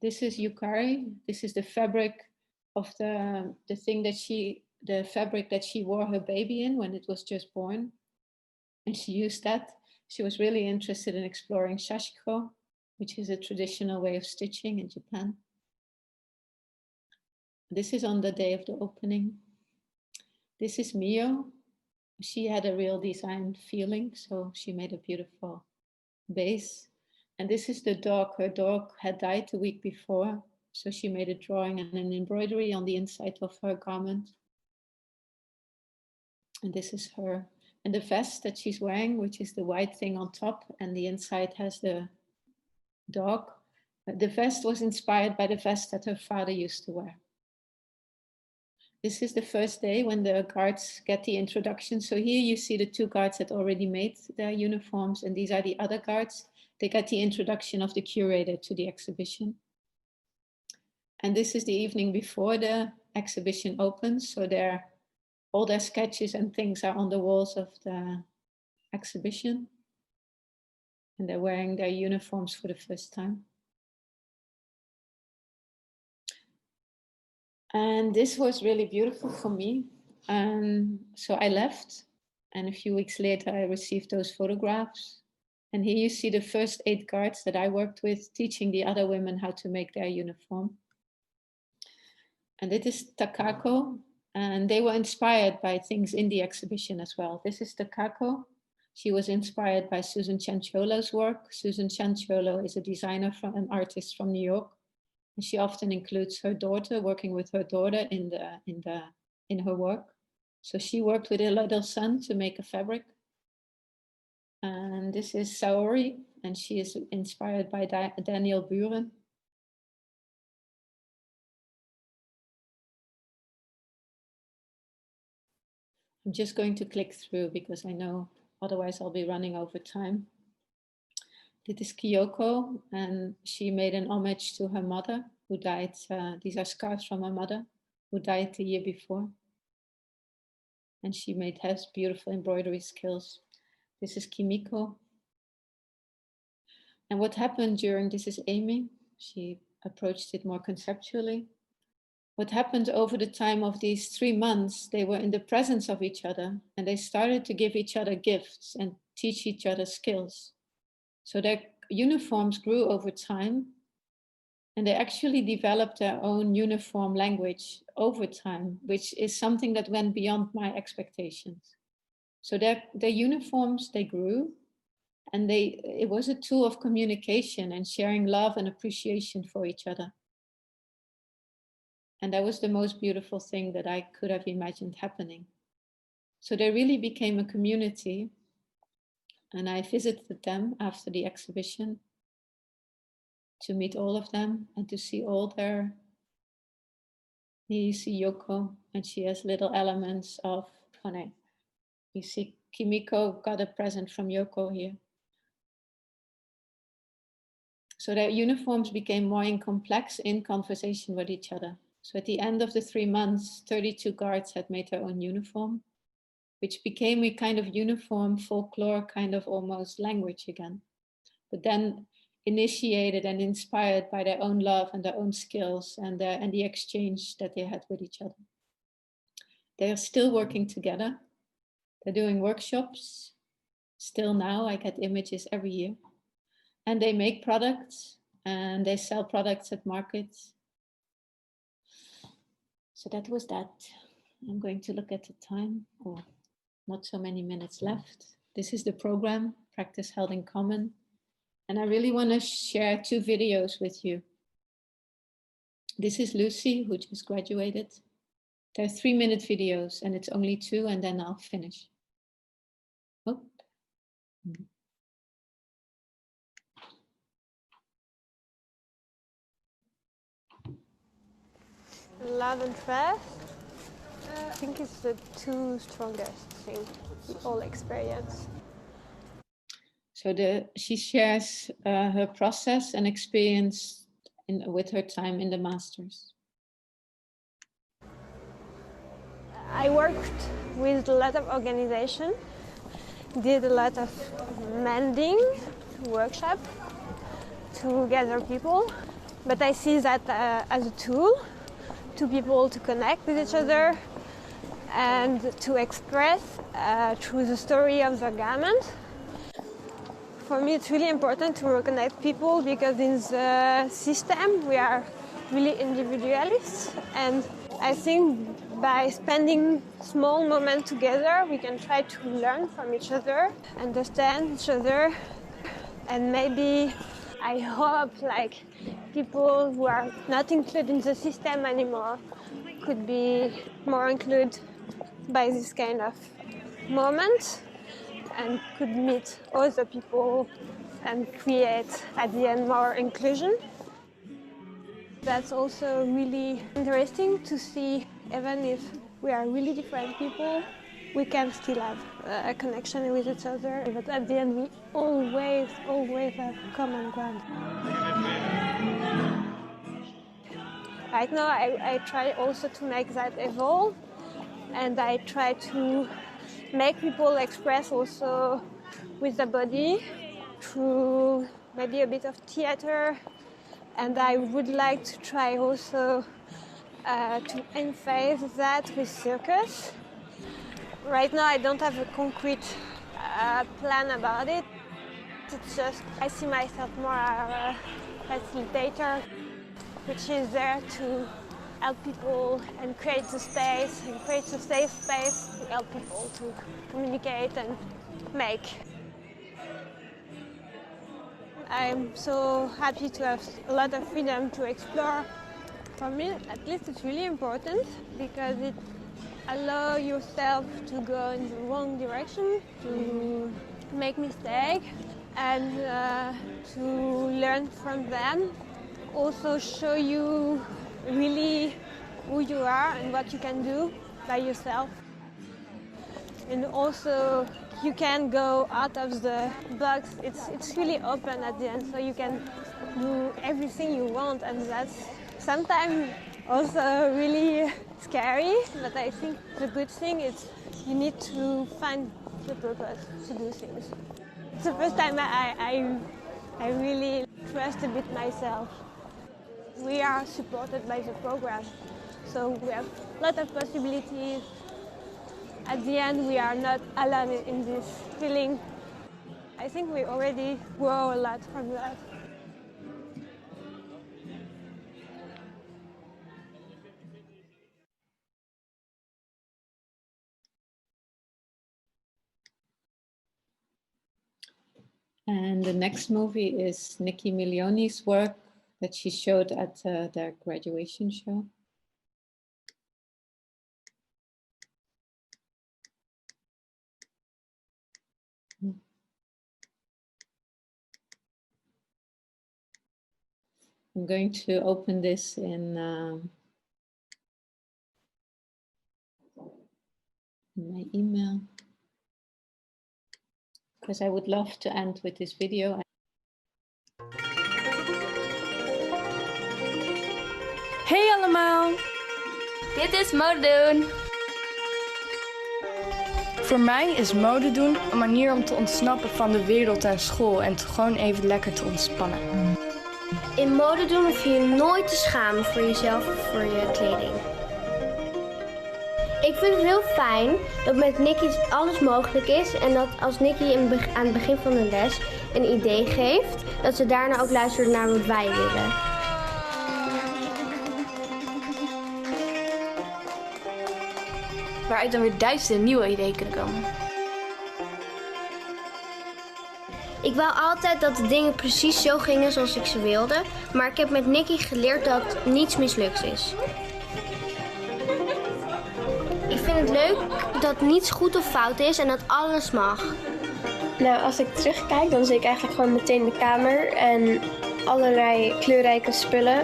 This is Yukari. This is the fabric of the fabric that she wore her baby in when it was just born. And she used that. She was really interested in exploring shashiko, which is a traditional way of stitching in Japan. This is on the day of the opening. This is Mio. She had a real design feeling, so she made a beautiful base. And this is the dog. Her dog had died the week before, so she made a drawing and an embroidery on the inside of her garment. And this is her. And the vest that she's wearing, which is the white thing on top, and the inside has the dog. The vest was inspired by the vest that her father used to wear. This is the first day when the guards get the introduction. So here you see the 2 guards that already made their uniforms, and these are the other guards. They get the introduction of the curator to the exhibition. And this is the evening before the exhibition opens. So all their sketches and things are on the walls of the exhibition. And they're wearing their uniforms for the first time. And this was really beautiful for me. So I left, and a few weeks later I received those photographs. And here you see the first 8 guards that I worked with teaching the other women how to make their uniform. And it is Takako. And they were inspired by things in the exhibition as well. This is Takako. She was inspired by Susan Cianciolo's work. Susan Cianciolo is a designer an artist from New York. And she often includes her daughter, working with her daughter in her work. So she worked with a little son to make a fabric. And this is Saori, and she is inspired by Daniel Buren. I'm just going to click through because I know otherwise I'll be running over time. This is Kyoko, and she made an homage to her mother who died. These are scarves from her mother who died the year before. And she has beautiful embroidery skills. This is Kimiko. And what happened this is Amy. She approached it more conceptually. What happened over the time of these 3 months, they were in the presence of each other and they started to give each other gifts and teach each other skills. So their uniforms grew over time and they actually developed their own uniform language over time, which is something that went beyond my expectations. So their uniforms, they grew. And it was a tool of communication and sharing love and appreciation for each other. And that was the most beautiful thing that I could have imagined happening. So they really became a community. And I visited them after the exhibition to meet all of them and to see all their... Here you see Yoko, and she has little elements of... Oh no. You see Kimiko got a present from Yoko here. So their uniforms became more complex in conversation with each other. So at the end of the 3 months, 32 guards had made their own uniform, which became a kind of uniform folklore, kind of almost language again. But then initiated and inspired by their own love and their own skills and the exchange that they had with each other. They are still working together. They're doing workshops. Still now, I get images every year. And they make products and they sell products at markets. So that was that. I'm going to look at the time. Oh, not so many minutes left. This is the program, Practice Held in Common. And I really want to share 2 videos with you. This is Lucy, who just graduated. They're 3-minute videos and it's only 2 and then I'll finish. Oh. Love and trust, I think it's the 2 strongest things we all experience. So she shares her process and experience with her time in the Masters. I worked with a lot of organization, did a lot of mending workshop to gather people, but I see that as a tool to people to connect with each other and to express through the story of the garment. For me, it's really important to reconnect people because in the system we are really individualists, and I think by spending small moments together we can try to learn from each other, understand each other, and maybe I hope people who are not included in the system anymore could be more included by this kind of moment and could meet other people and create at the end more inclusion. That's also really interesting to see, even if we are really different people, we can still have a connection with each other, but at the end we always have common ground. Right now I try also to make that evolve, and I try to make people express also with the body through maybe a bit of theater, and I would like to try also to emphasize that with circus. Right now I don't have a concrete plan about it. It's just I see myself more as a facilitator, which is there to help people and create a space and create a safe space to help people to communicate and make. I'm so happy to have a lot of freedom to explore. For me, at least it's really important because it allows yourself to go in the wrong direction, to make mistakes, and to learn from them. Also show you really who you are and what you can do by yourself. And also you can go out of the box. It's really open at the end, so you can do everything you want, and that's sometimes also really scary, but I think the good thing is you need to find the purpose to do things. It's the first time I really trust a bit myself. We are supported by the program, so we have a lot of possibilities. At the end, we are not alone in this feeling. I think we already grow a lot from that. And the next movie is Nikki Milioni's work that she showed at their graduation show. I'm going to open this in my email, because I would love to end with this video. Hey allemaal! Dit is Mode Doen. Voor mij is mode doen een manier om te ontsnappen van de wereld en school en gewoon even lekker te ontspannen. In mode doen hoef je je nooit te schamen voor jezelf of voor je kleding. Ik vind het heel fijn dat met Nikki alles mogelijk is en dat als Nikki aan het begin van de les een idee geeft, dat ze daarna ook luistert naar wat wij willen. Waaruit dan weer duizenden nieuwe ideeën kunnen komen. Ik wou altijd dat de dingen precies zo gingen zoals ik ze wilde, maar ik heb met Nikki geleerd dat niets mislukt is. Ik vind het leuk dat niets goed of fout is en dat alles mag. Nou, als ik terugkijk, dan zie ik eigenlijk gewoon meteen de kamer en allerlei kleurrijke spullen.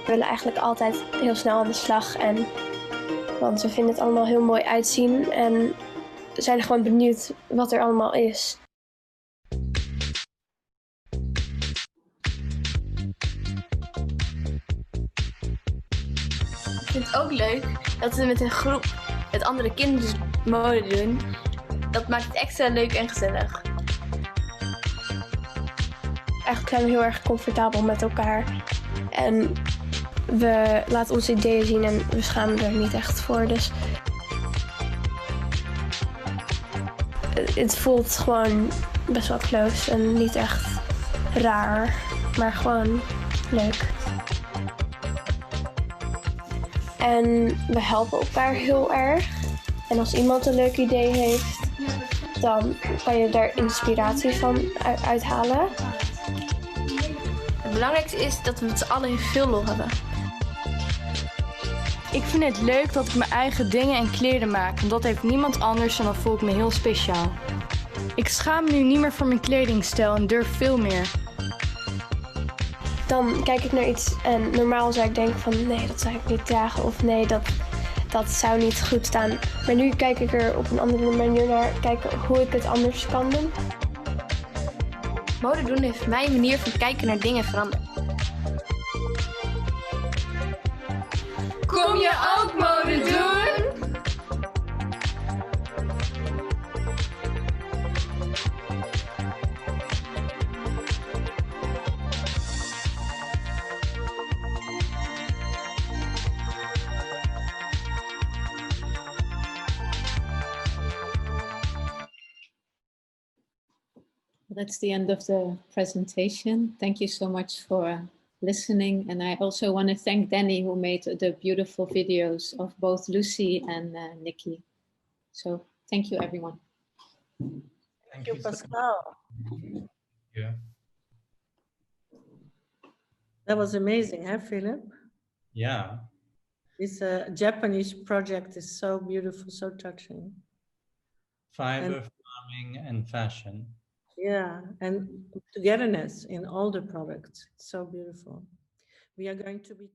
We willen eigenlijk altijd heel snel aan de slag, want we vinden het allemaal heel mooi uitzien en zijn gewoon benieuwd wat er allemaal is. Ik vind het ook leuk dat we met een groep met andere kinderen mode doen. Dat maakt het extra leuk en gezellig. Eigenlijk zijn we heel erg comfortabel met elkaar en we laten onze ideeën zien en we schamen er niet echt voor. Dus het voelt gewoon best wel close en niet echt raar, maar gewoon leuk. En we helpen elkaar heel erg. En als iemand een leuk idee heeft, dan kan je daar inspiratie van uithalen. Het belangrijkste is dat we met z'n allen heel veel lol hebben. Ik vind het leuk dat ik mijn eigen dingen en kleren maak, want dat heeft niemand anders en dan voel ik me heel speciaal. Ik schaam me nu niet meer voor mijn kledingstijl en durf veel meer. Dan kijk ik naar iets en normaal zou ik denken van nee, dat zou ik niet dragen of nee, dat zou niet goed staan. Maar nu kijk ik er op een andere manier naar, kijken hoe ik het anders kan doen. Mode doen heeft mijn manier van kijken naar dingen veranderd. Kom je ook mode doen? That's the end of the presentation. Thank you so much for listening. And I also want to thank Danny, who made the beautiful videos of both Lucy and Nikki. So thank you, everyone. Thank you, Pascale. Yeah. That was amazing, huh, Philip? Yeah. This Japanese project is so beautiful, so touching. Fiber, farming, and fashion. Yeah, and togetherness in all the products. It's so beautiful. We are going to be